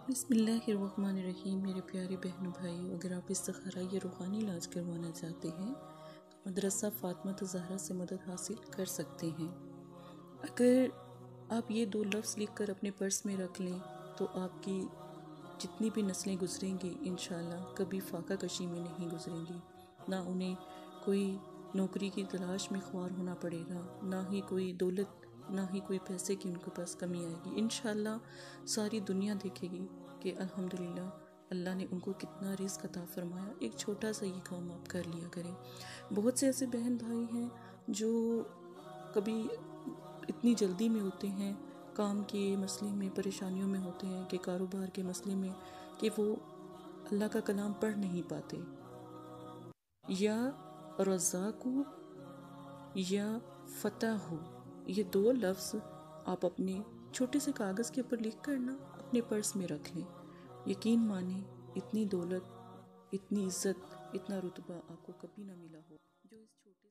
بسم اللہ الرحمن الرحیم۔ میرے پیارے بہنوں بھائیو، اگر آپ استخارہ یا روحانی علاج کروانا چاہتے ہیں تو مدرسہ فاطمہ زہرا سے مدد حاصل کر سکتے ہیں۔ اگر آپ یہ 2 لفظ لکھ کر اپنے پرس میں رکھ لیں تو آپ کی جتنی بھی نسلیں گزریں گی انشاءاللہ کبھی فاقہ کشی میں نہیں گزریں گی، نہ انہیں کوئی نوکری کی تلاش میں خوار ہونا پڑے گا، نہ ہی کوئی دولت، نہ ہی کوئی پیسے کی ان کے پاس کمی آئے گی۔ انشاءاللہ ساری دنیا دیکھے گی کہ الحمدللہ اللہ نے ان کو کتنا رزق عطا فرمایا۔ ایک چھوٹا سا یہ کام آپ کر لیا کریں۔ بہت سے ایسے بہن بھائی ہیں جو کبھی اتنی جلدی میں ہوتے ہیں، کام کے مسئلے میں پریشانیوں میں ہوتے ہیں، کہ کاروبار کے مسئلے میں، کہ وہ اللہ کا کلام پڑھ نہیں پاتے۔ یا رزاق ہو یا فتح ہو، یہ 2 لفظ آپ اپنے چھوٹے سے کاغذ کے اوپر لکھ کر نا اپنے پرس میں رکھ لیں۔ یقین مانیں اتنی دولت، اتنی عزت، اتنا رتبہ آپ کو کبھی نہ ملا ہو جو اس چھوٹے